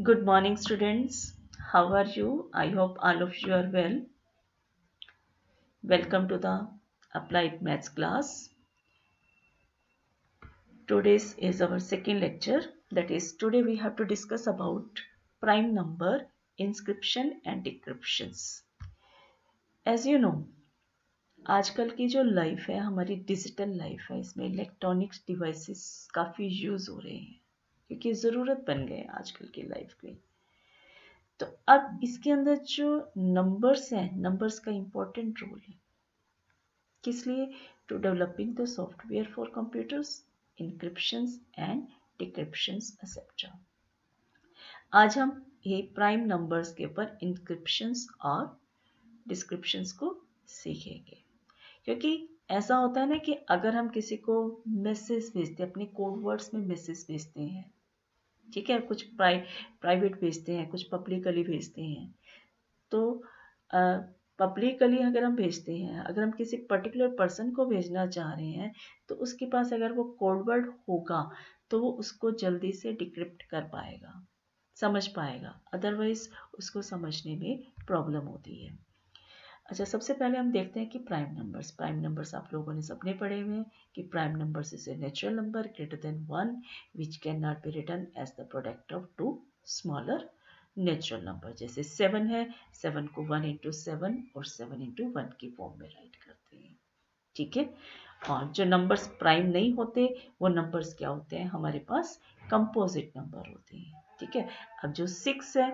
Good morning, students. How are you? I hope all of you are well. Welcome to the Applied Maths class. Today's is our second lecture. That is, today we have to discuss about prime number, inscription and decryptions. As you know, आजकल की जो life है हमारी digital life है, इसमें electronics devices काफ़ी use हो रहे हैं क्योंकि ज़रूरत बन गए आजकल की लाइफ में। तो अब इसके अंदर जो नंबर्स हैं, नंबर्स का इम्पोर्टेंट रोल है। किस लिए? To developing the software for computers, encryptions and decryptions etcetera. आज हम ये प्राइम नंबर्स के ऊपर इंक्रिप्शंस और डिस्क्रिप्शंस को सीखेंगे, क्योंकि ऐसा होता है ना कि अगर हम किसी को मैसेज भेजते हैं, अपने कोड वर्ड्स में मैसेज भेजते हैं, ठीक है, कुछ प्राइवेट भेजते हैं, कुछ पब्लिकली भेजते हैं, तो पब्लिकली अगर हम भेजते हैं, अगर हम किसी पर्टिकुलर पर्सन को भेजना चाह रहे हैं, तो उसके पास अगर वो कोड वर्ड होगा तो वो उसको जल्दी से डिक्रिप्ट कर पाएगा, समझ पाएगा, अदरवाइज उसको समझने में प्रॉब्लम होती है। अच्छा, सबसे पहले हम देखते हैं कि प्राइम नंबर्स आप लोगों ने सबने पढ़े हुए हैं कि prime numbers is a natural number greater than 1 which can not be written as the product of two smaller natural number. जैसे 7 है, 7 को 1 इंटू 7 और 7 इंटू 1 की फॉर्म में राइट करते हैं, ठीक है। और जो नंबर्स प्राइम नहीं होते वो नंबर्स क्या होते हैं, हमारे पास कंपोजिट नंबर होते हैं, ठीक है। अब जो 6 है,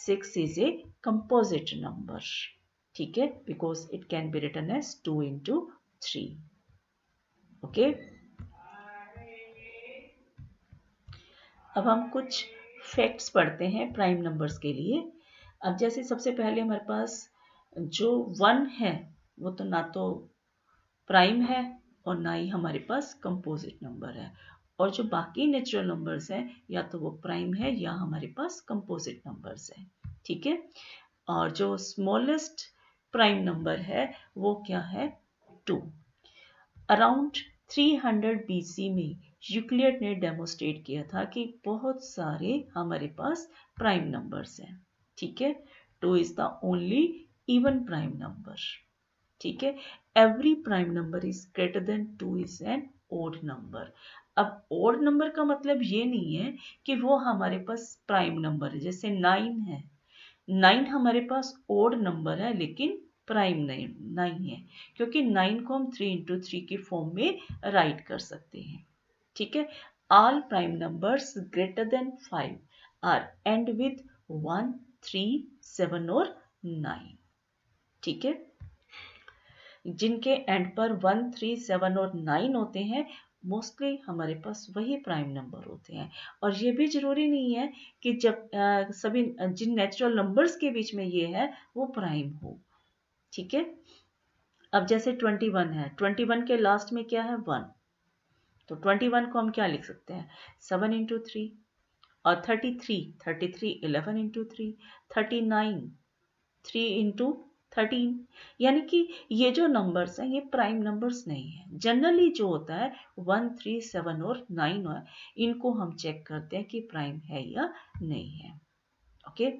6 इज ए कंपोजिट नंबर, ठीक है, because it can be written as 2 into 3, okay. अब हम कुछ फैक्ट्स पढ़ते हैं प्राइम नंबर्स के लिए। अब जैसे सबसे पहले हमारे पास जो 1 है वो तो ना तो प्राइम है और ना ही हमारे पास कंपोजिट नंबर है, और जो बाकी नेचुरल नंबर्स हैं या तो वो प्राइम है या हमारे पास कंपोजिट नंबर्स हैं, ठीक है। और जो स्मॉलेस्ट प्राइम नंबर है वो क्या है, 2। अराउंड 300 BC में यूक्लिड ने डेमोस्ट्रेट किया था कि बहुत सारे हमारे पास प्राइम नंबर्स हैं, ठीक है। 2 is the only even prime number, ठीक है। Every prime number is greater than 2 is an odd number. अब ओड नंबर का मतलब ये नहीं है कि वो हमारे पास प्राइम नंबर है। जैसे 9 है, 9 हमारे पास ओड नंबर है लेकिन प्राइम नहीं है, क्योंकि 9 को हम 3 इंटू 3 की फॉर्म में राइट कर सकते हैं, ठीक है। All prime numbers greater than 5 are end with 1, 3, 7 और 9, ठीक है। जिनके एंड पर 1, 3, 7 और 9 होते हैं मोस्टली हमारे पास वही प्राइम नंबर होते हैं। और ये भी जरूरी नहीं है कि जब सभी जिन नेचुरल नंबर्स के बीच में ये है वो प्राइम हो, ठीक है। अब जैसे 21 है, 21 के लास्ट में क्या है, 1, तो 21 को हम क्या लिख सकते हैं, 7 इंटू 3। और 33 11 इंटू 3, 39 3 इंटू 13। यानी कि ये जो नंबर्स हैं ये प्राइम नंबर्स नहीं है। जनरली जो होता है 1, 3, 7 और 9 है, इनको हम चेक करते हैं कि प्राइम है या नहीं है, okay.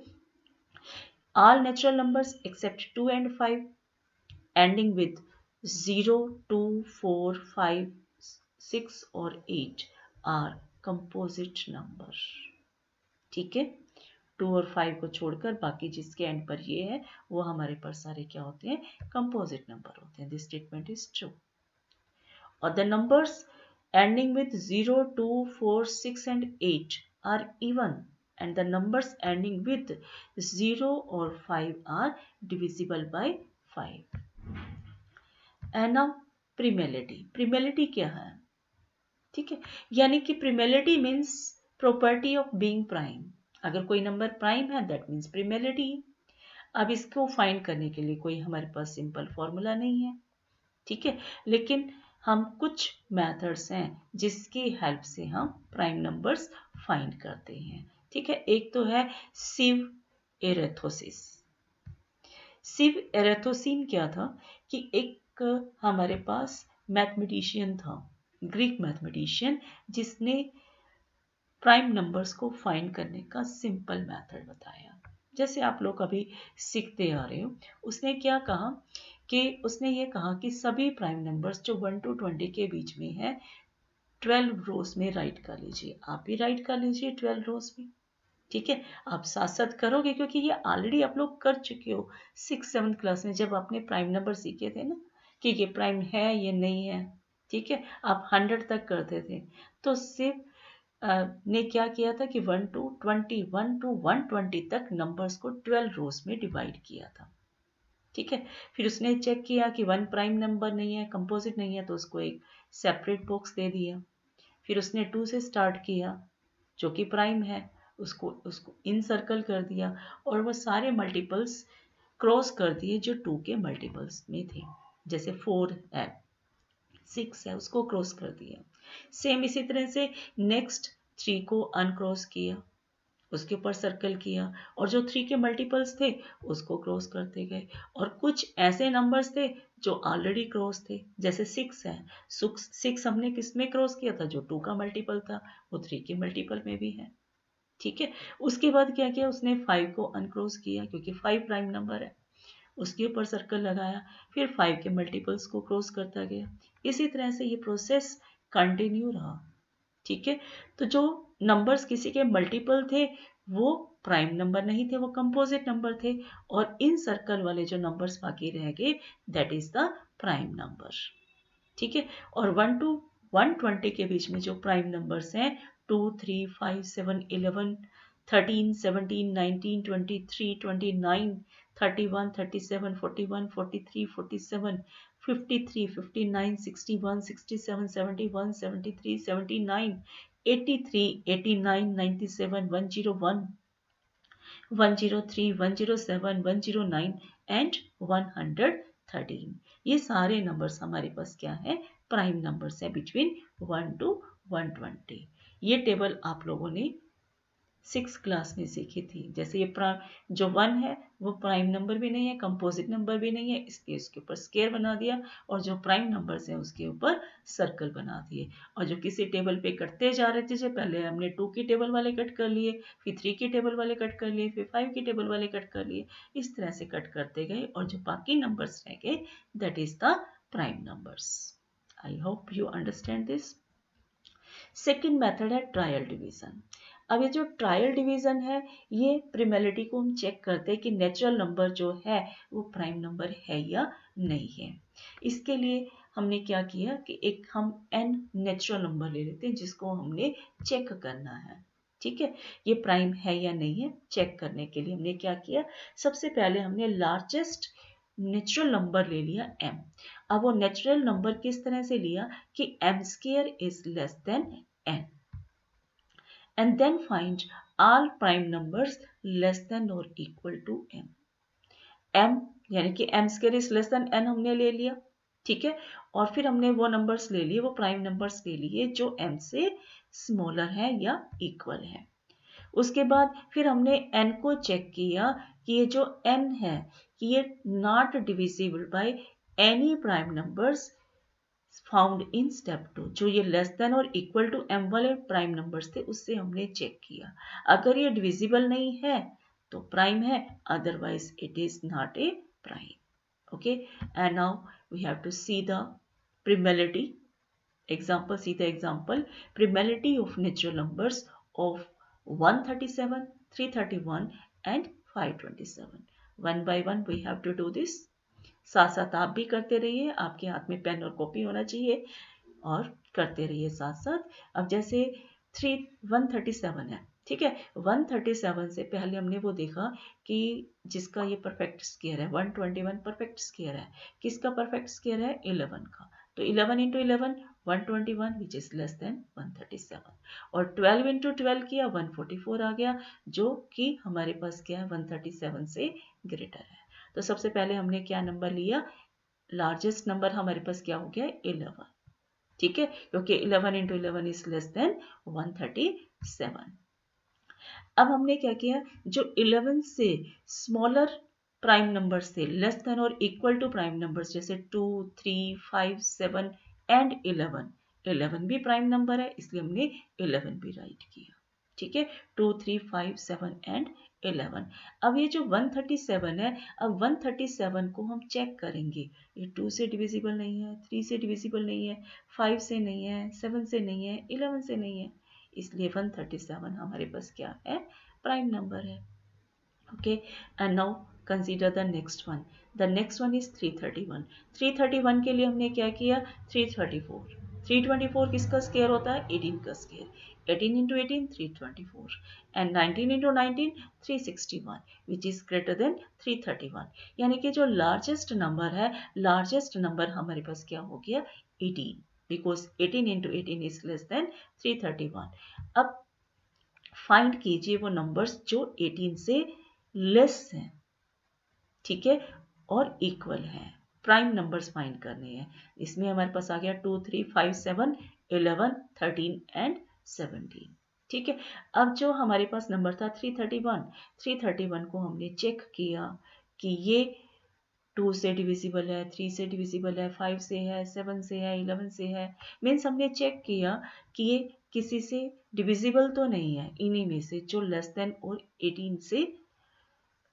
All natural numbers accept 2 and 5 ending with 0, 2, 4, 5, 6 और 8 आर कंपोजिट नंबर, ठीक है। 2 और 5 को छोड़कर बाकी जिसके एंड पर ये है वो हमारे पास सारे क्या होते हैं, कंपोजिट नंबर होते हैं। This statement is true. और the numbers ending with 0, 2, 4, 6 and 8 are even and the numbers ending with 0 or 5 are divisible by 5. And now primality क्या है, ठीक है। यानी कि primality means property of being prime। अगर कोई नंबर प्राइम है दैट मीन्स primality। अब इसको फाइंड करने के लिए कोई हमारे पास सिंपल फॉर्मूला नहीं है, ठीक है, लेकिन हम कुछ मेथड्स हैं जिसकी हेल्प से हम प्राइम नंबर्स फाइंड करते हैं, ठीक है। एक तो है सिव एरेथोसिस। सिव एरेथोसिन क्या था कि एक हमारे पास मैथमेटिशियन था, ग्रीक मैथमेटिशियन, जिसने प्राइम नंबर्स को फाइंड करने का सिंपल मेथड बताया। जैसे आप लोग अभी सीखते आ रहे हो, उसने क्या कहा कि उसने ये कहा कि सभी प्राइम नंबर्स जो 1 to 20 के बीच में है 12 रोज में राइट कर लीजिए। आप भी राइट कर लीजिए 12 रोज में, ठीक है। आप साथ साथ करोगे क्योंकि ये ऑलरेडी आप लोग कर चुके हो 6-7 क्लास में, जब आपने प्राइम नंबर सीखे थे ना कि ये प्राइम है ये नहीं है, ठीक है। आप 100 तक करते थे, तो सिर्फ ने क्या किया था कि 1 to 120 तक नंबर्स को 12 रोज में डिवाइड किया था, ठीक है। फिर उसने चेक किया कि 1 प्राइम नंबर नहीं है, कंपोजिट नहीं है, तो उसको एक सेपरेट बॉक्स दे दिया। फिर उसने 2 से स्टार्ट किया जो कि प्राइम है, उसको इन सर्कल कर दिया और वो सारे मल्टीपल्स क्रॉस कर दिए जो 2 के मल्टीपल्स में थे। जैसे 4 है, 6 है, उसको क्रॉस कर दिया। सेम इसी तरह से नेक्स्ट 3 को अनक्रॉस किया, उसके ऊपर सर्कल किया और जो 3 के मल्टीपल्स थे उसको क्रॉस करते गए। और कुछ ऐसे नंबर्स थे जो ऑलरेडी क्रॉस थे, जैसे 6 है, 6 हमने किस में क्रॉस किया था, जो 2 का मल्टीपल था, वो 3 के मल्टीपल में भी है, ठीक है। उसके बाद क्या किया, उसने 5 को अनक्रॉस किया क्योंकि 5 प्राइम नंबर है, उसके ऊपर सर्कल लगाया, फिर 5 के मल्टीपल्स को क्रॉस करता गया। इसी तरह से ये प्रोसेस कंटिन्यू रहा, ठीक है। तो जो नंबर्स किसी के मल्टीपल थे वो प्राइम नंबर नहीं थे, वो कंपोजिट नंबर थे, और इन सर्कल वाले जो नंबर्स बाकी रह गए that is the prime number, ठीक है। और 1 to 120 के बीच में जो प्राइम नंबर्स हैं 2, 3, 5, 7, 11, 13, 17, 19, 23, 29, 31, 37, 41, 43, 47, 53, 59, 61, 67, 71, 73, 79, 83, 89, 97, 101, 103, 107, 109 एंड 113। ये सारे नंबर्स हमारे पास क्या है, प्राइम नंबर्स है बिटवीन 1 to 120। ये टेबल आप लोगों ने 6 क्लास में सीखी थी। जैसे ये जो 1 है वो प्राइम नंबर भी नहीं है, कंपोजिट नंबर भी नहीं है, इसलिए इसके ऊपर स्क्वायर बना दिया, और जो प्राइम नंबर्स हैं उसके ऊपर सर्कल बना दिए। और जो किसी टेबल पे कटते जा रहे थे, जैसे पहले हमने 2 की टेबल वाले कट कर लिए, फिर 3 की टेबल वाले कट कर लिए, फिर 5 की टेबल वाले कट कर लिए, इस तरह से कट करते गए और जो बाकी नंबर्स रह गए that is the prime numbers. I hope you understand this. Second method है ट्रायल डिवीजन। अब ये जो ट्रायल डिवीजन है ये प्रिमेलिटी को हम चेक करते हैं कि नेचुरल नंबर जो है वो प्राइम नंबर है या नहीं है। इसके लिए हमने क्या किया कि एक हम n नेचुरल नंबर ले लेते हैं जिसको हमने चेक करना है, ठीक है। ये प्राइम है या नहीं है चेक करने के लिए हमने क्या किया, सबसे पहले हमने लार्जेस्ट नेचुरल नंबर ले लिया m। अब वो नेचुरल नंबर किस तरह से लिया कि m² is less than n, and then find all prime numbers less than or equal to m। m यानी कि m² is less than n हमने ले लिया, ठीक है। और फिर हमने वो नंबर्स ले लिए, वो प्राइम नंबर्स ले लिए जो m से स्मॉलर है या इक्वल है। उसके बाद फिर हमने n को चेक किया कि ये जो n है कि ये not divisible by any prime numbers found in step 2। जो ये लेस देन और इक्वल टू m वाले प्राइम नंबर्स थे उससे हमने चेक किया, अगर ये डिविजिबल नहीं है तो प्राइम है, otherwise it is not a prime. Okay, and now we have to see the primality example। see the example, primality of natural numbers of 137, 331 and 527। one by one we have to do this। साथ साथ आप भी करते रहिए, आपके हाथ में pen और कॉपी होना चाहिए और करते रहिए साथ साथ। अब जैसे 137 है, ठीक है। 137 से पहले हमने वो देखा कि जिसका ये परफेक्ट स्क्वायर है 121 परफेक्ट स्क्वायर है, किसका परफेक्ट स्क्वायर है 11 का, तो 11 into 11 121 which is less than 137, और 12 into 12 किया 144 आ गया जो कि हमारे पास क्या है 137 से ग्रेटर है। तो सबसे पहले हमने क्या नंबर लिया, लार्जेस्ट नंबर हमारे पास क्या हो गया 11, ठीक है, क्योंकि 11 into 11 इज लेस देन 137। अब हमने क्या किया, जो 11 से स्मॉलर प्राइम नंबर्स थे लेस देन और इक्वल टू प्राइम नंबर्स जैसे 2, 3, 5, 7 एंड 11 भी प्राइम नंबर है इसलिए हमने 11 भी राइट किया, ठीक है, 2, 3, 5, 7 एंड 11। अब ये जो 137 है, अब 137 को हम चेक करेंगे, ये 2 से डिविजिबल नहीं है, 3 से डिविजिबल नहीं है, 5 से नहीं है, 7 से नहीं है, 11 से नहीं है, इसलिए 137 हमारे पास क्या है, प्राइम नंबर है। Okay, and now consider the next one. The next one is 331। 331 के लिए हमने क्या किया, 334। 324 किसका स्केयर होता है, 18 का square. 18 into 18 324 and 19 into 19 361 which is greater then 331। यानी कि जो लार्जेस्ट नंबर है, लार्जेस्ट नंबर हमारे पास क्या हो गया, 18, because 18 into 18 is less than 331। अब फाइंड कीजिए वो नंबर्स जो 18 से लेस हैं, ठीक है, और इक्वल हैं। प्राइम नंबर्स फाइंड करने हैं। इसमें हमारे पास आ गया 2, 3, 5, 7, 11, 13 एंड 17। ठीक है, अब जो हमारे पास नंबर था 331 को हमने चेक किया कि ये 2 से डिविजिबल है, 3 से डिविजिबल है, 5 से है, 7 से है, 11 से है। मीन्स हमने चेक किया कि ये किसी से डिविजिबल तो नहीं है, इन्हीं में से जो लेस देन और 18 से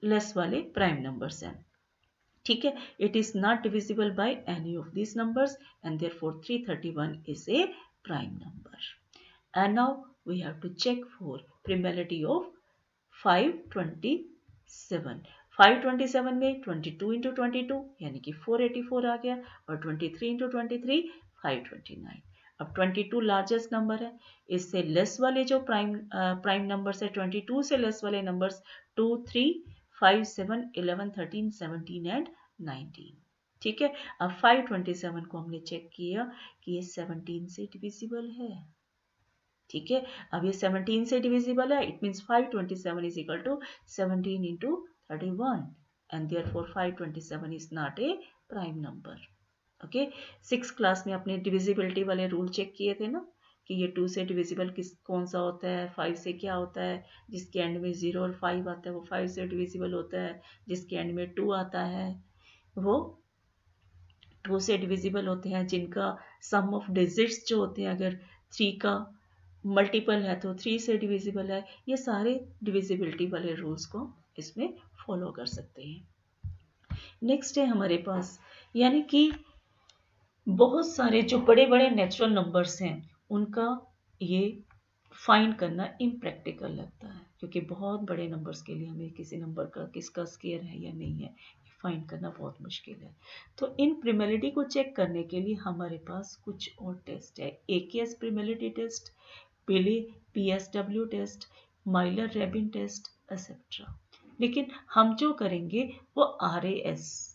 लेस वाले प्राइम नंबर्स हैं। ठीक है, it is not divisible by any of this numbers and therefore 331 is a prime number. And now we have to check for primality of 527। 527 में 22 इंटू 22 यानी कि 484 आ गया, और 23 इंटू 23 529। अब 22 लार्जेस्ट नंबर है, इससे लेस वाले जो प्राइम नंबर्स है, 22 से लेस वाले नंबर्स 2, 3, 5, 7, 11, 13, 17 एंड 19। ठीक है, अब 527 को हमने चेक किया कि ये 17 से डिविजिबल है। ठीक है, अब ये 17 से डिविजिबल है, it means 527 is equal to 17 into 31 and therefore 527 is not a prime number. Okay, 6 class में अपने डिविजिबिलिटी वाले रूल चेक किए थे ना, कि ये 2 से डिविजिबल कौन सा होता है, 5 से क्या होता है, जिसके एंड में 0 और 5 आता है वो 5 से डिविजिबल होता है, जिसके एंड में 2 आता है वो 2 से डिविजिबल होते हैं, जिनका सम ऑफ डिजिट्स जो होते हैं अगर 3 का मल्टीपल है तो 3 से डिविजिबल है। ये सारे डिविजिबिलिटी वाले रूल्स को इसमें फॉलो कर सकते हैं। नेक्स्ट है हमारे पास, यानी कि बहुत सारे जो बड़े बड़े नेचुरल नंबर्स हैं उनका ये फाइंड करना इम्प्रैक्टिकल लगता है, क्योंकि बहुत बड़े नंबर्स के लिए हमें किसी नंबर का किसका स्केयर है या नहीं है फाइंड करना बहुत मुश्किल है। तो इन प्रिमेलिटी को चेक करने के लिए हमारे पास कुछ और टेस्ट है, AKS primality test, PSW test, Miller Rabin test etcetera. लेकिन हम जो करेंगे वो RAS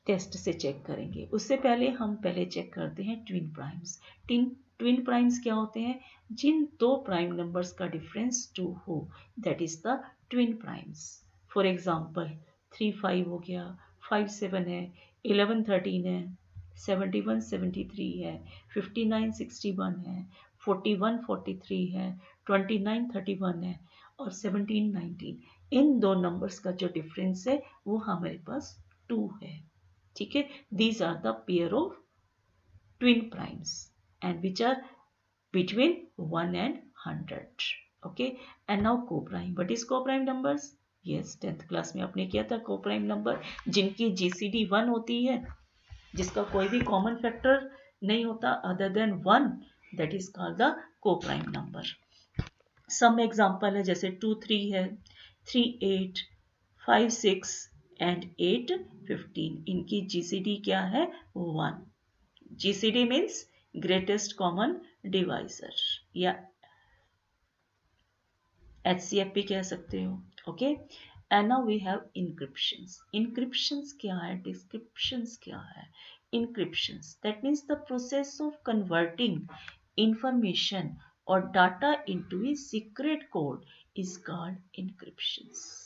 टेस्ट से चेक करेंगे। उससे पहले हम चेक करते हैं ट्विन प्राइम्स। ट्विन प्राइम्स क्या होते हैं, जिन दो प्राइम नंबर्स का डिफरेंस 2 हो, that is the twin primes. For example 3, 5 हो गया, 5, 7 है, 11, 13 है, 71, 73 है, 59, 61 है, 41, 43 है, 29, 31 है और 17, 19। इन दो नंबर्स का जो डिफरेंस है वो हमारे पास 2 है। ठीक है, these are the pair of twin primes and which are between 1 and 100. Okay, and now coprime. What is coprime numbers? Yes, 10th class में आपने किया था कोप्राइम नंबर, जिनकी GCD 1 होती है, जिसका कोई भी कॉमन फैक्टर नहीं होता other than 1, that is called the coprime number. Some example है जैसे 2, 3 है, 3, 8, 5, 6 एंड 8, 15। इनकी GCD क्या है, 1। GCD means greatest common divisor या HCF भी कह सकते हो। Okay, and now we have encryptions. Encryptions क्या है, डिस्क्रिप्शंस क्या है। Encryptions that means the process of converting information और data into a secret code is called encryptions.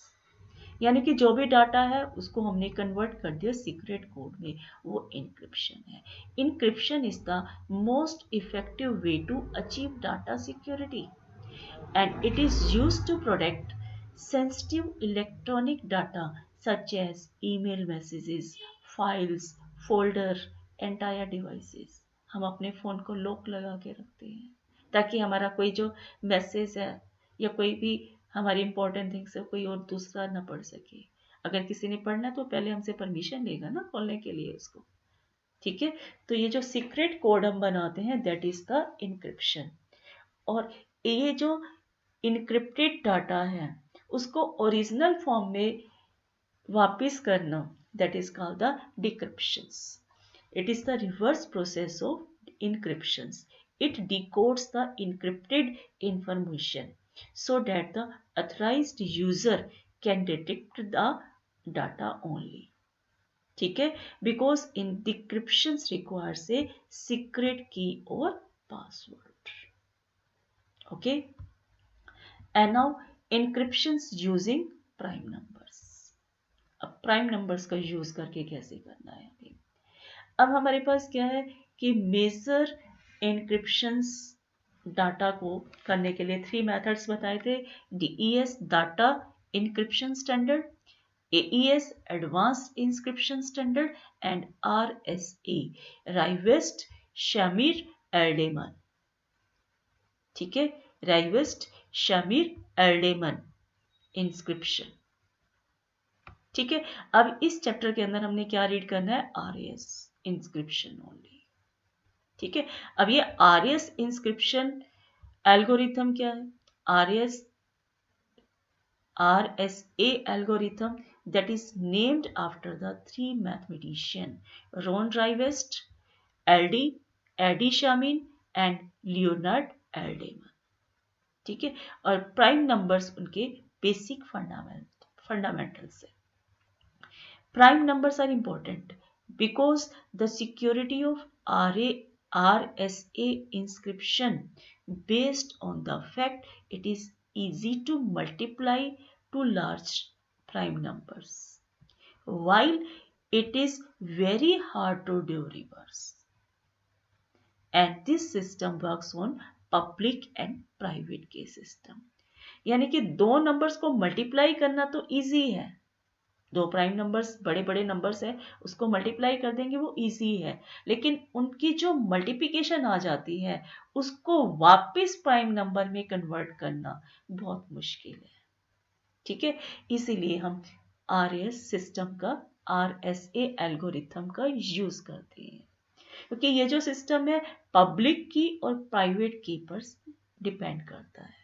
यानी कि जो भी डाटा है उसको हमने कन्वर्ट कर दिया सीक्रेट कोड में, वो इंक्रिप्शन है। Encryption is the most effective way to achieve data security and it is used to protect sensitive electronic data such as email messages, files, folder, entire devices। हम अपने phone को lock लगा के रखते हैं, ताकि हमारा कोई जो मैसेज है या कोई भी हमारी इंपॉर्टेंट थिंग्स है कोई और दूसरा ना पढ़ सके। अगर किसी ने पढ़ना है तो पहले हमसे परमिशन लेगा ना खोलने के लिए उसको। ठीक है, तो ये जो सीक्रेट कोड हम बनाते हैं दैट इज द इनक्रिप्शन। और ये जो इनक्रिप्टेड डाटा है उसको ओरिजिनल फॉर्म में वापस करना that is called the decryptions. It is the reverse process of encryptions. It decodes the encrypted information so that the authorized user can detect the data only. ठीक है, because in decryptions requires a secret key or password. Okay, and now encryptions using prime numbers. अब prime numbers का use करके कैसे करना है अभी। अब हमारे पास क्या है कि मेजर एन्क्रिप्शंस डाटा को करने के लिए 3 मेथड्स बताए थे। DES data encryption standard, AES advanced encryption standard and RSA Rivest Shamir एल्डेमन। ठीक है, राइवेस्ट शामिर एल्डेमन इंक्रिप्शन। ठीक है, अब इस चैप्टर के अंदर हमने क्या रीड करना है, RAS इंक्रिप्शन ओनली। ठीक है, अब ये RAS इंक्रिप्शन एल्गोरिथम क्या है, RSA algorithm that is named after the 3 mathematician Ron Rivest, Eddie Shamin and Leonard Elderman। ठीक है, और प्राइम नंबर्स उनके बेसिक फंडामेंटल्स है। Prime numbers are important because the security of RSA inscription based on the fact it is easy to multiply to large prime numbers while it is very hard to do reverse, and this system works on public and private key system। यानी कि दो numbers को multiply करना तो easy है, दो prime numbers बड़े बड़े नंबर्स है उसको मल्टीप्लाई कर देंगे वो इजी है, लेकिन उनकी जो मल्टीप्लिकेशन आ जाती है उसको वापस प्राइम नंबर में कन्वर्ट करना बहुत मुश्किल है। ठीक है, इसीलिए हम RAS सिस्टम का RSA एल्गोरिथम का यूज करते हैं, क्योंकि ये जो सिस्टम है पब्लिक की और प्राइवेट की पर डिपेंड करता है।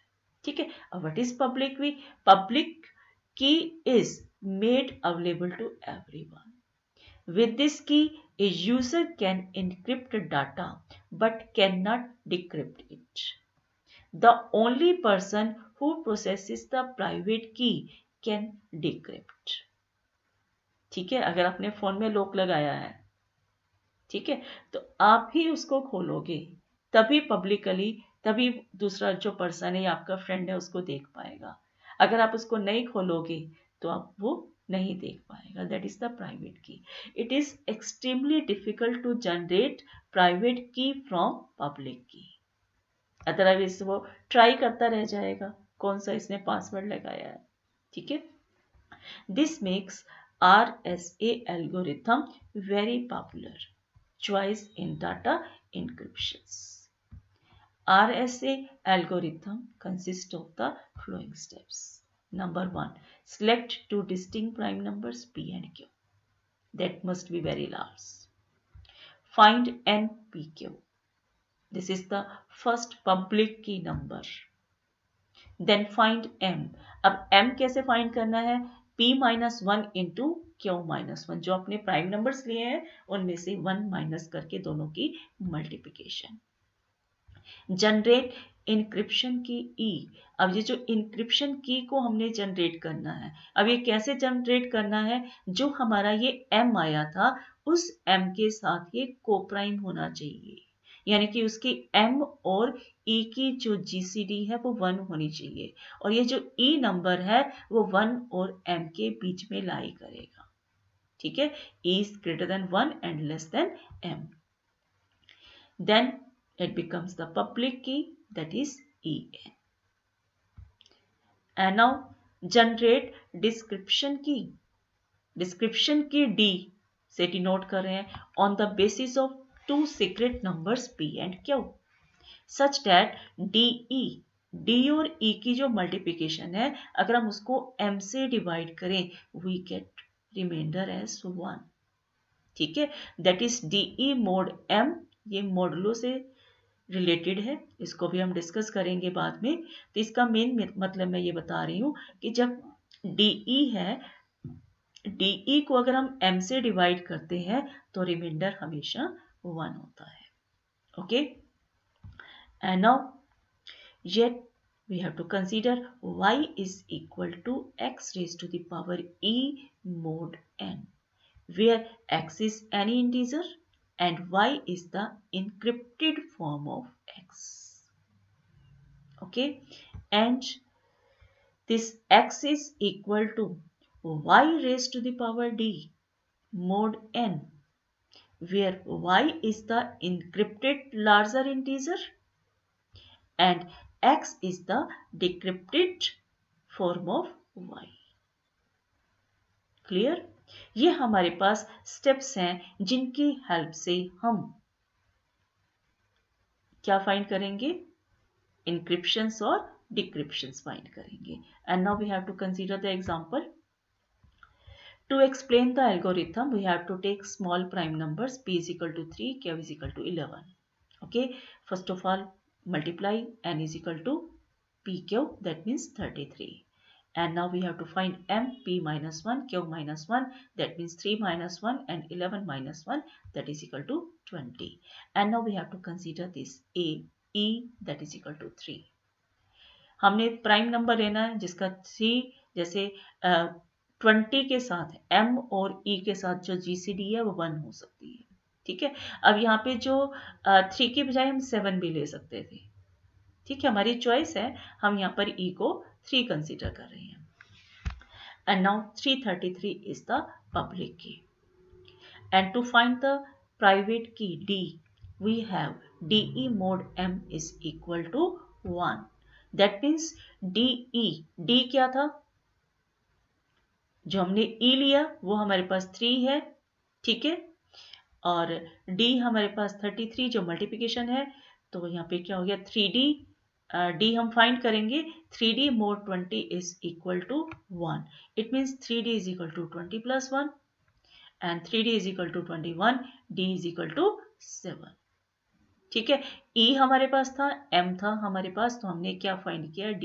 ठीक है, अब व्हाट इज पब्लिक की? Public key is made available to everyone. With this key, a user can encrypt data but cannot decrypt it. The only person who possesses the private key can decrypt. ठीक है, अगर आपने phone में lock लगाया है, ठीक है, तो आप ही उसको खोलोगे तभी पब्लिकली, तभी दूसरा जो पर्सन है या आपका फ्रेंड है उसको देख पाएगा। अगर आप उसको नहीं खोलोगे तो आप वो नहीं देख पाएगा। That is the private key. It is extremely difficult to generate private key from public key, otherwise वो ट्राई करता रह जाएगा कौन सा इसने पासवर्ड लगाया है। ठीक है, this makes RSA algorithm very popular choice in data encryptions. RSA algorithm consists of the following steps. Number 1, select two distinct prime numbers P and Q. That must be very large. Find NPQ. This is the first public key number. Then find M. अब M कैसे find करना है? P-1 into Q-1, जो अपने prime numbers लिए हैं उनमें से 1 माइनस करके दोनों की मल्टीप्लिकेशन। जनरेट इंक्रिप्शन की E। अब ये जो इंक्रिप्शन की को हमने जनरेट करना है, अब ये कैसे जनरेट करना है? जो हमारा ये M आया था उस M के साथ ये कोप्राइम होना चाहिए, यानी कि उसकी M और E की जो GCD है वो 1 होनी चाहिए, और ये जो E नंबर है वो 1 और M के बीच में लाई करेगा। ठीक है, E is greater than 1 and less than M. Then it becomes the public key, that is EN. And now generate description key. Description key D से डिनोट कर रहे हैं on the basis of two secret numbers P and Q. Such that D और ई की जो multiplication है अगर हम उसको m से डिवाइड करें वी गेट रिमाइंडर एज 1. ठीक है, that is D mode m. ये मॉडुलो से रिलेटेड है, इसको भी हम डिस्कस करेंगे बाद में. तो इसका मेन मतलब मैं ये बता रही हूँ कि जब डी है, डी को अगर हम m से डिवाइड करते हैं तो रिमाइंडर हमेशा 1 होता है. Okay, and now yet we have to consider y is equal to x raised to the power e mod n, where x is any integer and y is the encrypted form of x. Okay, and this x is equal to y raised to the power d mod n, where y is the encrypted larger integer and x is the decrypted form of y. Clear? ये हमारे पास steps हैं जिनकी help से हम क्या find करेंगे? Encryptions और decryptions find करेंगे. And now we have to consider the example. To explain the algorithm, we have to take small prime numbers p is equal to 3, q is equal to 11. Okay, first of all, multiply n is equal to pq, that means 33. And now we have to find m, p minus 1, q minus 1, that means 3 minus 1 and 11 minus 1, that is equal to 20. And now we have to consider this a, e, that is equal to 3. हमने prime number लेना है जिसका 3 जैसे 20 के साथ m और e के साथ जो GCD है वो 1 हो सकती है. ठीक है, अब यहाँ पे जो 3 के बजाय हम 7 भी ले सकते थे. ठीक है, हमारी चॉइस है, हम यहाँ पर e को 3 कंसीडर कर रहे हैं. And now 333 is the public key. And to find the private key D, we have DE mod M is equal to 1. That means DE, D क्या था? जो हमने E लिया वो हमारे पास 3 है. ठीक है, और D हमारे पास 33 जो मल्टीप्लिकेशन है, तो यहाँ पे क्या हो गया 3D. D हम फाइंड करेंगे 3D mod 20 is equal to 1. It means 3D is equal to 20 plus 1 and 3D is equal to 21. D is equal to 7. ठीक है, E हमारे पास था, M था हमारे पास, तो हमने क्या फाइंड किया D,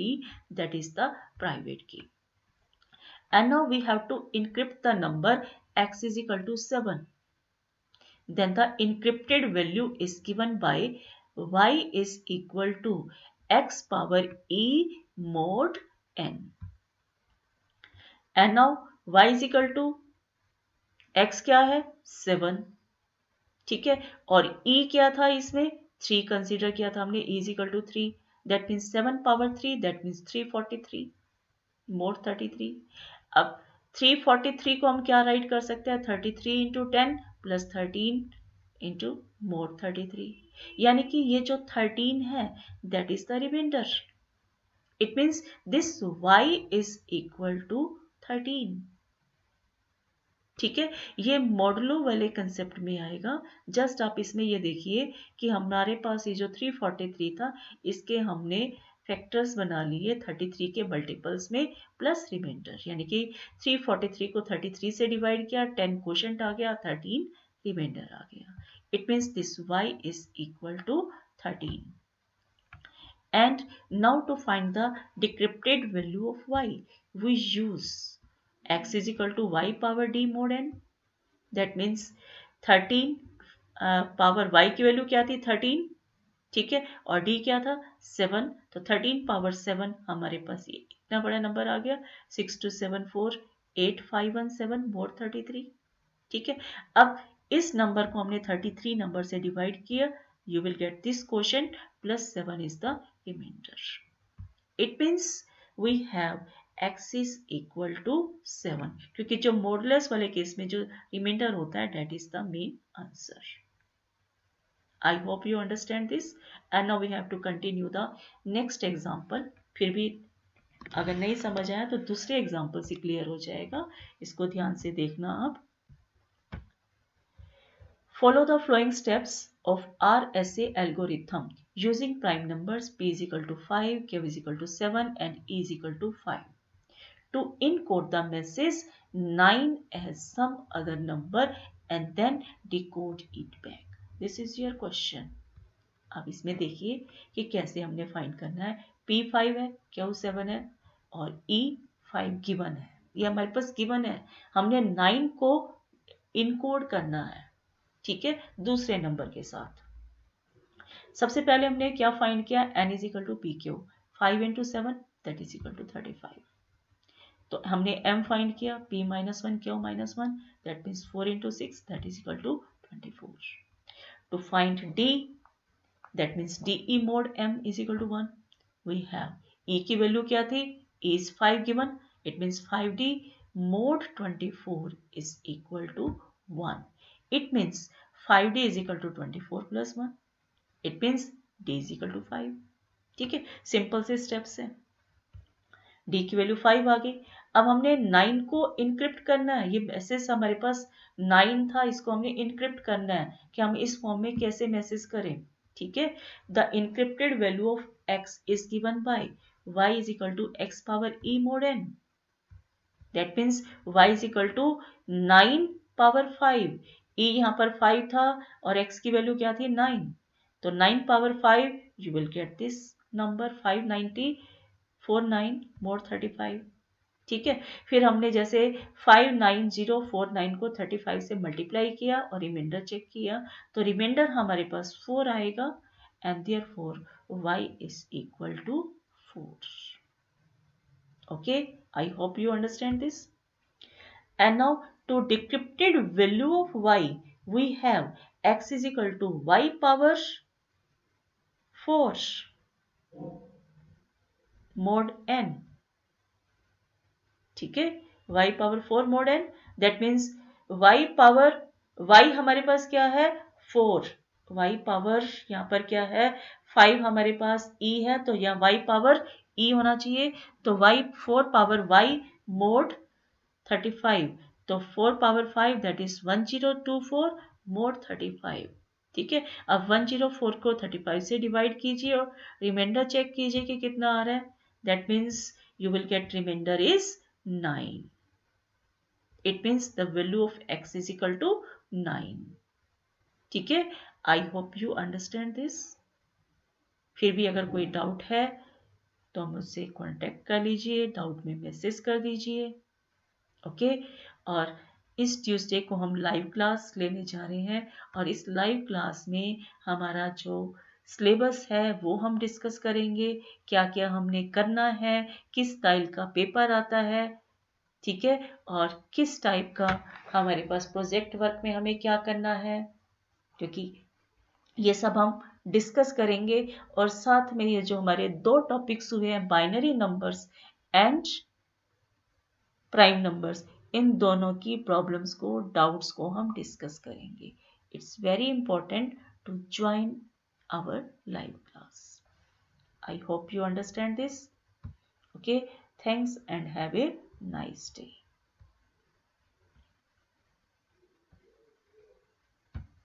that is the private key. And now we have to encrypt the number x is equal to 7. Then the encrypted value is given by y is equal to x power e mod n. And now y is equal to x क्या है 7. ठीक है, और e क्या था इसमें 3 consider किया था हमने, e is equal to 3, that means 7 power 3, that means 343 mod 33. अब 343 को हम क्या राइट कर सकते हैं 33 into 10 plus 13 into mod 33, यानी कि ये जो 13 है that is the remainder. It means this y is equal to 13. ठीक है, ये मॉडुलो वाले कंसेप्ट में आएगा. जस्ट आप इसमें ये देखिए कि हमारे पास ये जो 343 था इसके हमने फैक्टर्स बना लिए 33 के मल्टीपल्स में प्लस रिमाइंडर, यानी कि 343 को 33 से डिवाइड किया, 10 क्वोशंट आ गया, 13 रिमाइंडर आ गया. It means this y is equal to 13. And now to find the decrypted value of y, we use x is equal to y power d mod n. That means 13 power y की value क्या थी 13. ठीक है, और d क्या था 7, तो 13 power 7 हमारे पास ये इतना बड़ा नंबर आ गया 62748517 mod 33. ठीक है, अब इस नंबर को हमने 33 नंबर से डिवाइड किया, you will get this quotient plus 7 is the remainder. It means we have x is equal to 7, क्योंकि जो मॉडुलस वाले केस में जो रिमाइंडर होता है that is the main answer. I hope you understand this. And now we have to continue the next example. फिर भी अगर नहीं समझ आया तो दूसरे एग्जाम्पल से क्लियर हो जाएगा, इसको ध्यान से देखना आप. Follow the following steps of RSA algorithm using prime numbers p is equal to 5, q is equal to 7 and e is equal to 5 to encode the message 9 as some other number and then decode it back. This is your question. अब इसमें देखिए कि कैसे हमने find करना है. P5 है, Q7 है और E5 गिवन है. ये हमारे पास गिवन है. हमने 9 को इनकोड करना है, ठीक है, दूसरे नंबर के साथ. सबसे पहले हमने क्या फाइंड किया, n is equal to p q. 5 into 7 that is equal to 35. तो हमने m फाइंड किया, p minus 1 q minus 1 that means 4 into 6 that is equal to 24. To find d that means de mod m is equal to 1. We have e की value क्या थी, e is 5 given, it means 5d mod 24 is equal to 1. It means 5d is equal to 24 plus 1. It means d is equal to 5. ठीक है, simple से steps है. d की value 5 आ गई. अब हमने 9 को इनक्रिप्ट करना है. ये मैसेज हमारे पास 9 था, इसको हमने इनक्रिप्ट करना है कि हम इस फॉर्म में कैसे मैसेज करें. ठीक है, the encrypted value of x is given by y is equal to x power e mod n. That means y is equal to 9 power 5. e यहाँ पर 5 था और x की वैल्यू क्या थी, 9. तो 9 power 5 you will get this number 59049 mod 35. ठीक है, फिर हमने जैसे 59049 को 35 से मल्टीप्लाई किया और रिमाइंडर चेक किया तो रिमाइंडर हमारे पास 4 आएगा and therefore y is equal to 4. Okay, I hope you understand this. And now to decrypted value of y we have x is equal to y power 4 mod n. ठीक है, y power 4 mod n. That means y power y हमारे पास क्या है 4, y power यहाँ पर क्या है 5, हमारे पास e है तो यहाँ y पावर e होना चाहिए. तो y 4 पावर y mod 35. तो 4 पावर 5 दैट इज 1024 mod 35. ठीक है, अब 104 को 35 से डिवाइड कीजिए और रिमाइंडर चेक कीजिए कि कितना आ रहा है. That means you will get remainder is 9. It means the value of x is equal to 9. ठीक है, I hope you understand this. फिर भी अगर कोई डाउट है तो मुझसे कांटेक्ट कर लीजिए, डाउट में मैसेज कर दीजिए. ओके, और इस ट्यूसडे को हम लाइव क्लास लेने जा रहे हैं और इस लाइव क्लास में हमारा जो सिलेबस है वो हम डिस्कस करेंगे, क्या क्या हमने करना है, किस स्टाइल का पेपर आता है. ठीक है, और किस टाइप का हमारे पास प्रोजेक्ट वर्क में हमें क्या करना है, क्योंकि ये सब हम डिस्कस करेंगे. और साथ में ये जो हमारे 2 टॉपिक्स हुए हैं, binary numbers and prime numbers, इन दोनों की प्रॉब्लम्स को, डाउट्स को हम डिस्कस करेंगे. It's very important to join our live class. I hope you understand this. Okay, thanks and have a nice day.